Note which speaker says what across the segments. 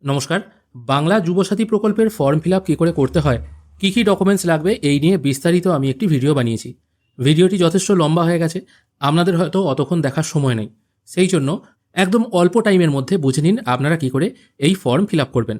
Speaker 1: নমস্কার। বাংলা যুবসাথী প্রকল্পের form fill up কী করে করতে হয়, কী কী ডকুমেন্টস লাগবে, এই নিয়ে বিস্তারিত আমি একটি ভিডিও বানিয়েছি। ভিডিওটি যথেষ্ট লম্বা হয়ে গেছে, আপনাদের হয়তো অতক্ষণ দেখার সময় নেই। সেই জন্য একদম অল্প টাইমের মধ্যে বুঝে নিন আপনারা কী করে এই ফর্ম ফিল আপ করবেন।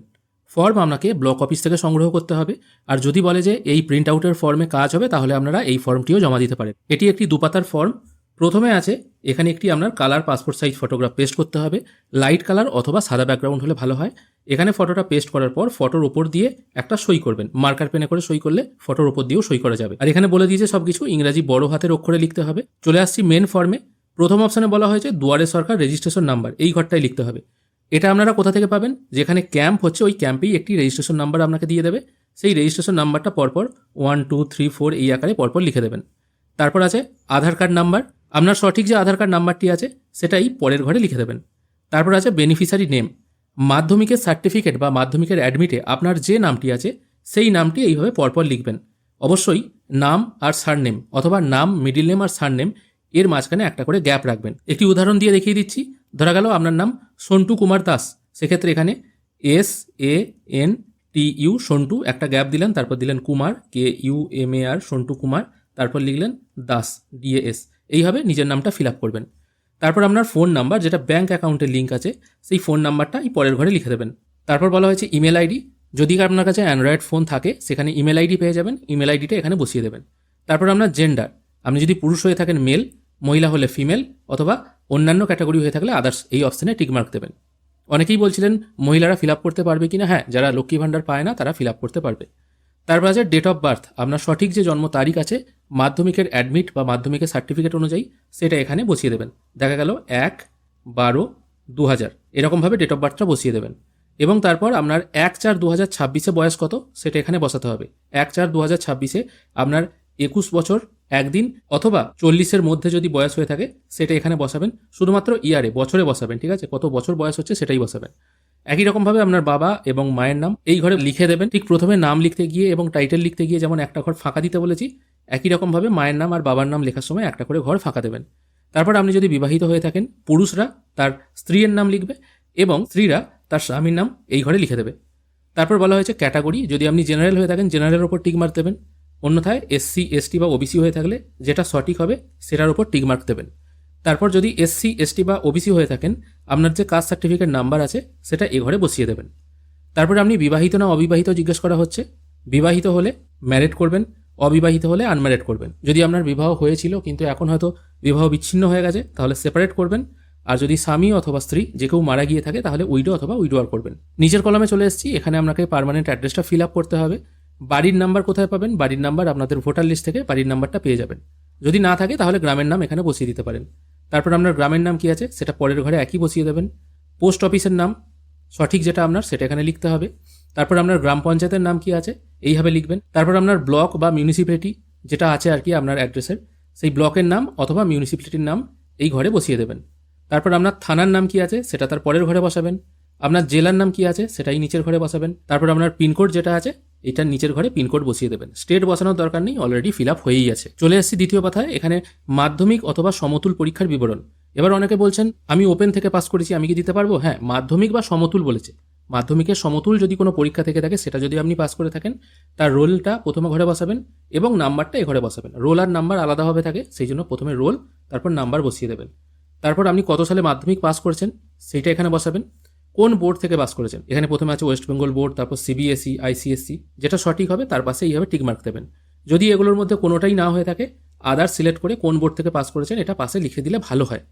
Speaker 1: ফর্ম আপনাকে ব্লক অফিস থেকে সংগ্রহ করতে হবে, আর যদি বলে যে এই প্রিন্ট আউটের ফর্মে কাজ হবে তাহলে আপনারা এই ফর্মটিও জমা দিতে পারেন। এটি একটি দুপাতার ফর্ম। প্রথমে আছে এখানে একটি আপনার colour passport size photograph paste করতে হবে। লাইট কালার অথবা সাদা ব্যাকগ্রাউন্ড হলে ভালো হয়। এখানে ফটোটা পেস্ট করার পর ফটোর ওপর দিয়ে একটা সই করবেন। মার্কার পেনে করে সই করলে ফটোর ওপর দিয়েও সই করা যাবে। আর এখানে বলে দিয়েছে সবকিছু ইংরাজি বড় হাতের অক্ষরে লিখতে হবে। চলে আসছি মেন ফর্মে। প্রথম অপশানে বলা হয়েছে দুয়ারে সরকার রেজিস্ট্রেশন নাম্বার, এই ঘরটাই লিখতে হবে। এটা আপনারা কোথা থেকে পাবেন? যেখানে ক্যাম্প হচ্ছে ওই ক্যাম্পেই একটি রেজিস্ট্রেশন নাম্বার আপনাকে দিয়ে দেবে। সেই রেজিস্ট্রেশন নাম্বারটা পরপর 1 2 3 4 এই আকারে পরপর লিখে দেবেন। তারপর আছে আধার কার্ড নাম্বার। আপনার সঠিক যে আধার কার্ড নাম্বারটি আছে সেটাই পরের ঘরে লিখে দেবেন। তারপর আছে বেনিফিশিয়ারি নেম। মাধ্যমিকের সার্টিফিকেট বা মাধ্যমিকের অ্যাডমিটে আপনার যে নামটি আছে সেই নামটি এইভাবে পরপর লিখবেন। অবশ্যই নাম আর সারনেম অথবা নাম, মিডিল নেম আর সারনেম এর মাঝখানে একটা করে গ্যাপ রাখবেন। একটি উদাহরণ দিয়ে দেখিয়ে দিচ্ছি। ধরা গেল আপনার নাম সন্টু কুমার দাস, সেক্ষেত্রে এখানে SANTU সন্টু একটা গ্যাপ দিলেন, তারপর দিলেন কুমার KUMAR সন্টু কুমার, তারপর লিখলেন দাস DAS। এইভাবে নিজের নামটা ফিল আপ করবেন। তারপর আপনার ফোন নাম্বার, যেটা ব্যাঙ্ক অ্যাকাউন্টের লিঙ্ক আছে, সেই ফোন নাম্বারটা এই পরের ঘরে লিখে দেবেন। তারপর বলা হয়েছে ইমেল আইডি। যদি আপনার কাছে অ্যান্ড্রয়েড ফোন থাকে সেখানে ইমেল আইডি পেয়ে যাবেন, ইমেল আইডিটা এখানে বসিয়ে দেবেন। তারপর আপনার জেন্ডার, আপনি যদি পুরুষ হয়ে থাকেন মেল, মহিলা হলে ফিমেল, অথবা অন্যান্য ক্যাটাগরি হয়ে থাকলে আদার্স, এই অপশানে টিকমার্ক দেবেন। অনেকেই বলছিলেন মহিলারা ফিল আপ করতে পারবে কিনা। হ্যাঁ, যারা লক্ষ্মী ভাণ্ডার পায় না তারা ফিল আপ করতে পারবে। তারপর আছে ডেট অফ বার্থ। আপনার সঠিক যে জন্ম তারিখ আছে মাধ্যমিকের অ্যাডমিট বা মাধ্যমিকের সার্টিফিকেট অনুযায়ী সেটা এখানে বসিয়ে দেবেন। দেখা গেল 1/12/2000 এরকমভাবে ডেট অফ বার্থটা বসিয়ে দেবেন। এবং তারপর আপনার 1/4/2026 বয়স কত সেটা এখানে বসাতে হবে। 1/4/2026 আপনার 21 বছর 1 দিন অথবা 40-এর মধ্যে যদি বয়স হয়ে থাকে সেটা এখানে বসাবেন। শুধুমাত্র ইয়ারে, বছরে বসাবেন, ঠিক আছে? কত বছর বয়স হচ্ছে সেটাই বসাবেন। একই রকমভাবে আপনার বাবা এবং মায়ের নাম এই ঘরে লিখে দেবেন। ঠিক প্রথমে নাম লিখতে গিয়ে এবং টাইটেল লিখতে গিয়ে যেমন একটা ঘর ফাঁকা দিতে বলেছি, একই রকমভাবে মায়ের নাম আর বাবার নাম লেখার সময় একটা করে ঘর ফাঁকা দেবেন। তারপর আপনি যদি বিবাহিত হয়ে থাকেন, পুরুষরা তার স্ত্রীর নাম লিখবে এবং স্ত্রীরা তার স্বামীর নাম এই ঘরে লিখে দেবে। তারপর বলা হয়েছে ক্যাটাগরি। যদি আপনি জেনারেল হয়ে থাকেন জেনারেলের ওপর টিক মার্ক দেবেন, অন্যথায় SC ST বা OBC হয়ে থাকলে যেটা সঠিক হবে সেটার ওপর টিক মার্ক দেবেন। তারপর যদি SC ST বা OBC হয়ে থাকেন আপনার যে কাস্ট সার্টিফিকেট নাম্বার আছে সেটা এ ঘরে বসিয়ে দেবেন। তারপরে আপনি বিবাহিত না অবিবাহিত জিজ্ঞেস করা হচ্ছে। বিবাহিত হলে ম্যারেড করবেন, অবিবাহিত হলে আনম্যারেড করবেন। যদি আপনার বিবাহ হয়েছিল কিন্তু এখন হয়তো বিবাহ বিচ্ছিন্ন হয়ে গেছে তাহলে সেপারেট করবেন। আর যদি স্বামী অথবা স্ত্রী যে কেউ মারা গিয়ে থাকে তাহলে উইডো অথবা উইডোয়ার করবেন। নিচের কলামে চলে এসেছি। এখানে আপনাকে পার্মানেন্ট অ্যাড্রেসটা ফিল আপ করতে হবে। বাড়ির নাম্বার কোথায় পাবেন? বাড়ির নাম্বার আপনাদের ভোটার লিস্ট থেকে বাড়ির নাম্বারটা পেয়ে যাবেন। যদি না থাকে তাহলে গ্রামের নাম এখানে বসিয়ে দিতে পারেন। তারপর আপনার গ্রামের নাম কি আছে সেটা পরের ঘরে একই বসিয়ে দেবেন। পোস্ট অফিসের নাম সঠিক যেটা আপনার সেটা এখানে লিখতে হবে। তারপর আপনার গ্রাম পঞ্চায়েতের নাম কি আছে এইভাবে লিখবেন। তারপর আপনার ব্লক বা মিউনিসিপ্যালিটি যেটা আছে আর কি আপনার অ্যাড্রেসের, সেই ব্লকের নাম অথবা মিউনিসিপ্যালিটির নাম এই ঘরে বসিয়ে দেবেন। তারপর আপনার থানার নাম কি আছে সেটা তার পরের ঘরে বসাবেন। আপনার জেলার নাম কি আছে সেটাই নিচের ঘরে বসাবেন। তারপর আপনার পিনকোড যেটা আছে এটার নিচের ঘরে পিনকোড বসিয়ে দেবেন। স্টেট বসানোর দরকার নেই, অলরেডি ফিল আপ হয়েই আছে। চলে এসেছি দ্বিতীয় কথায়। এখানে মাধ্যমিক অথবা সমতুল পরীক্ষার বিবরণ। এবার অনেকে বলছেন আমি ওপেন থেকে পাস করেছি, আমি কি দিতে পারবো? হ্যাঁ, মাধ্যমিক বা সমতুল বলেছে। মাধ্যমিকের সমতুল যদি কোনো পরীক্ষা থেকে থাকে সেটা যদি আপনি পাস করে থাকেন তার রোলটা প্রথমে ঘরে বসাবেন এবং নাম্বারটা এ ঘরে বসাবেন। রোল আর নাম্বার আলাদাভাবে থাকে, সেই জন্য প্রথমে রোল তারপর নাম্বার বসিয়ে দেবেন। তারপর আপনি কত সালে মাধ্যমিক পাস করেছেন সেইটা এখানে বসাবেন। কোন বোর্ড থেকে পাস করেছেন এখানে প্রথমে আছে ওয়েস্ট বেঙ্গল বোর্ড, তারপর CBSE ICSE, যেটা সঠিক হবে তার পাশে এইভাবে টিক মার্ক দেবেন। যদি এগুলোর মধ্যে কোনোটাই না হয়ে থাকে আদার সিলেক্ট করে কোন বোর্ড থেকে পাস করেছেন এটা পাশে লিখে দিলে ভালো হয়।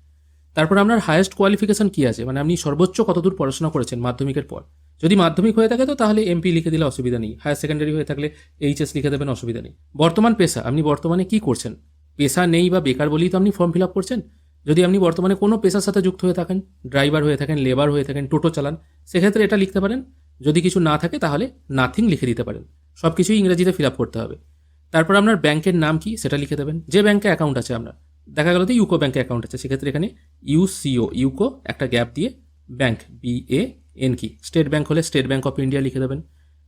Speaker 1: তারপর আপনার হায়েস্ট কোয়ালিফিকেশন কি আছে, মানে আপনি সর্বোচ্চ কতদূর পড়াশোনা করেছেন মাধ্যমিকের পর। যদি মাধ্যমিক হয়ে থাকে তো তাহলে MP লিখে দিলে অসুবিধা নেই। হায়ার সেকেন্ডারি হয়ে থাকলে HS লিখে দেবেন, অসুবিধা নেই। বর্তমান পেশা, আপনি বর্তমানে কি করছেন? পেশা নেই বা বেকার বলেই তো আপনি ফর্ম ফিল আপ করছেন। যদি আপনি বর্তমানে কোনো পেশার সাথে যুক্ত হয়ে থাকেন, ড্রাইভার হয়ে থাকেন, লেবার হয়ে থাকেন, টোটো চালান, সেক্ষেত্রে এটা লিখতে পারেন। যদি কিছু না থাকে তাহলে নাথিং লিখে দিতে পারেন। সব কিছুই ইংরেজিতে ফিল আপ করতে হবে। তারপর আপনার ব্যাংকের নাম কি সেটা লিখে দেবেন। যে ব্যাংকে অ্যাকাউন্ট আছে আপনার, দেখা গেল তো ইউকো ব্যাংকে অ্যাকাউন্ট আছে, সেক্ষেত্রে এখানে UCO ইউকো একটা গ্যাপ দিয়ে ব্যাংক BAN কি। স্টেট ব্যাংক হলে স্টেট ব্যাংক অফ ইন্ডিয়া লিখে দেবেন।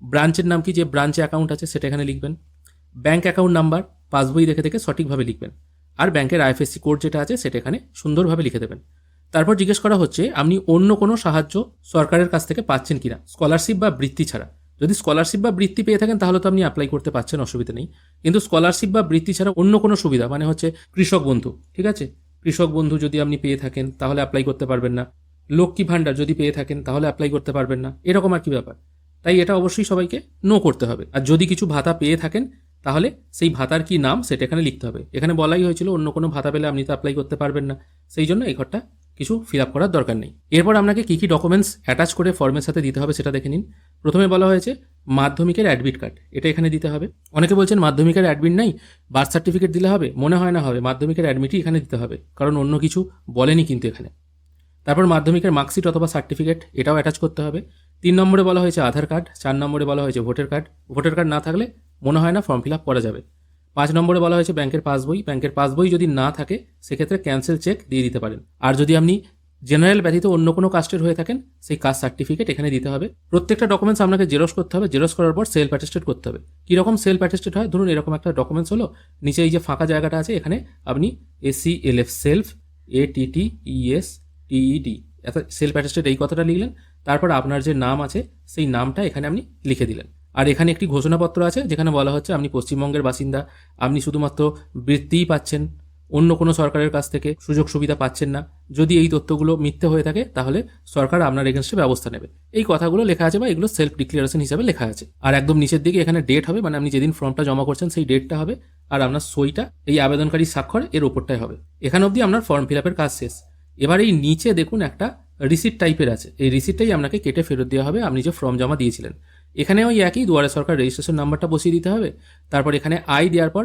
Speaker 1: ব্রাঞ্চের নাম কি, যে ব্রাঞ্চে অ্যাকাউন্ট আছে সেটা এখানে লিখবেন। ব্যাংক অ্যাকাউন্ট নাম্বার পাসবই দেখে দেখে সঠিকভাবে লিখবেন। আর ব্যাংকের IFSC কোড যেটা আছে সেটা এখানে সুন্দরভাবে লিখে দেবেন। তারপর জিজ্ঞেস করা হচ্ছে আপনি অন্য কোনো সাহায্য সরকারের কাছ থেকে পাচ্ছেন কিনা, স্কলারশিপ বা বৃত্তি ছাড়া। যদি স্কলারশিপ বা বৃত্তি পেয়ে থাকেন তাহলে তো আপনি অ্যাপ্লাই করতে পারছেন, অসুবিধা নেই। কিন্তু স্কলারশিপ বা বৃত্তি ছাড়া অন্য কোনো সুবিধা, মানে হচ্ছে কৃষক বন্ধু, ঠিক আছে, কৃষক বন্ধু যদি আপনি পেয়ে থাকেন তাহলে অ্যাপ্লাই করতে পারবেন না। লক্ষ্মী ভাণ্ডার যদি পেয়ে থাকেন তাহলে অ্যাপ্লাই করতে পারবেন না, এরকম আর কি ব্যাপার। তাই এটা অবশ্যই সবাইকে নো করতে হবে। আর যদি কিছু ভাতা পেয়ে থাকেন তাহলে সেই ভাতার কি নাম সেটা এখানে লিখতে হবে। এখানে বলাই হয়েছিল অন্য কোনো ভাতা পেলে আপনি তো অ্যাপ্লাই করতে পারবেন না, সেই জন্য এই ঘরটা কিছু ফিল আপ করার দরকার নেই। এরপর আপনাকে কী কী ডকুমেন্টস অ্যাটাচ করে ফর্মের সাথে দিতে হবে সেটা দেখে নিন। প্রথমে বলা হয়েছে মাধ্যমিকের অ্যাডমিট কার্ড, এটা এখানে দিতে হবে। অনেকে বলছেন মাধ্যমিকের অ্যাডমিট নাই, বার্থ সার্টিফিকেট দিলে হবে। মনে হয় না হবে, মাধ্যমিকের অ্যাডমিটই এখানে দিতে হবে, কারণ অন্য কিছু বলেনি কিন্তু এখানে। তারপর মাধ্যমিকের মার্কশিট অথবা সার্টিফিকেট, এটাও অ্যাটাচ করতে হবে। 3 নম্বরে বলা হয়েছে আধার কার্ড, 4 নম্বরে বলা হয়েছে ভোটার কার্ড। ভোটার কার্ড না থাকলে মনে হয় না ফর্ম ফিল আপ করা যাবে। 5 নম্বরে বলা হয়েছে ব্যাংকের পাসবই। ব্যাংকের পাসবই যদি না থাকে সেক্ষেত্রে ক্যান্সেল চেক দিয়ে দিতে পারেন। আর যদি আপনি জেনারেল ব্যতীত অন্য কোনো কাস্টের হয়ে থাকেন সেই কাস্ট সার্টিফিকেট এখানে দিতে হবে। প্রত্যেকটা ডকুমেন্টস আপনাকে জেরক্স করতে হবে। জেরক্স করার পর সেলফ অ্যাটেস্টেড করতে হবে। কীরকম সেলফ অ্যাটেস্টেড হয়, ধরুন এরকম একটা ডকুমেন্টস হলো, নিচে এই যে ফাঁকা জায়গাটা আছে এখানে আপনি SELF self ATTESTED self attested এই কথাটা লিখলেন। তারপর আপনার যে নাম আছে সেই নামটা এখানে আপনি লিখে দিলেন। আর এখানে একটি ঘোষণাপত্র আছে যেখানে বলা হচ্ছে আপনি পশ্চিমবঙ্গের বাসিন্দা, আপনি শুধুমাত্র বৃত্তিই পাচ্ছেন, অন্য কোনো সরকারের কাছ থেকে সুযোগ সুবিধা পাচ্ছেন না। যদি এই তথ্যগুলো মিথ্যে হয়ে থাকে তাহলে সরকার আপনার এগেনস্টে ব্যবস্থা নেবে। এই কথাগুলো লেখা আছে বা এগুলো সেলফ ডিক্লারেশন হিসাবে লেখা আছে। আর একদম নিচের দিকে এখানে ডেট হবে, মানে আপনি যেদিন ফর্মটা জমা করছেন সেই ডেটটা হবে, আর আপনার সইটা এই আবেদনকারী স্বাক্ষর এর ওপরটাই হবে। এখানে অবধি আপনার ফর্ম ফিল আপের কাজ শেষ। এবার এই নিচে দেখুন একটা রিসিট টাইপের আছে, এই রিসিটটাই আপনাকে কেটে ফেরত দেওয়া হবে আপনি যে ফর্ম জমা দিয়েছিলেন। এখানে ওই একই দুয়ারে সরকার রেজিস্ট্রেশন নাম্বারটা বসিয়ে দিতে হবে। তারপর এখানে আই দেওয়ার পর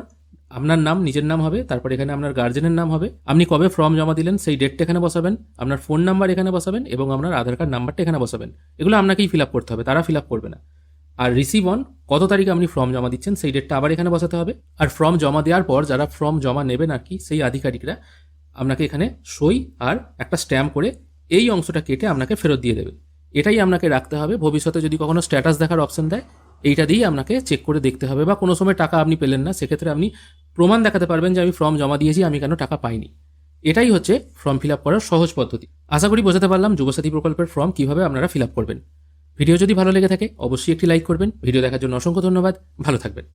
Speaker 1: আপনার নাম, নিজের নাম হবে, তারপর এখানে আপনার গার্জেনের নাম হবে, আপনি কবে ফর্ম জমা দিলেন সেই ডেটটা এখানে বসাবেন, আপনার ফোন নাম্বার এখানে বসাবেন এবং আপনার আধার কার্ড নাম্বারটা এখানে বসাবেন। এগুলো আপনাকেই ফিল আপ করতে হবে, তারা ফিল আপ করবে না। আর রিসিভ অন কত তারিখে আপনি ফর্ম জমা দিচ্ছেন সেই ডেটটা আবার এখানে বসাতে হবে। আর ফর্ম জমা দেওয়ার পর যারা ফর্ম জমা নেবেন আর কি সেই আধিকারিকরা আপনাকে এখানে সই আর একটা স্ট্যাম্প করে এই অংশটা কেটে আপনাকে ফেরত দিয়ে দেবে। এটাই আপনাকে রাখতে হবে। ভবিষ্যতে যদি কখনো স্ট্যাটাস দেখার অপশন দেয় এইটা দিয়েই আপনাকে চেক করে দেখতে হবে, বা কোনো সময় টাকা আপনি পেলেন না সেক্ষেত্রে আপনি প্রমাণ দেখাতে পারবেন যে আমি ফর্ম জমা দিয়েছি, আমি কেন টাকা পাইনি। এটাই হচ্ছে ফর্ম ফিল আপ করার সহজ পদ্ধতি। আশা করি বোঝাতে পারলাম যুবসাথী প্রকল্পের ফর্ম কীভাবে আপনারা ফিল আপ করবেন। ভিডিও যদি ভালো লেগে থাকে অবশ্যই একটি লাইক করবেন। ভিডিও দেখার জন্য অসংখ্য ধন্যবাদ। ভালো থাকবেন।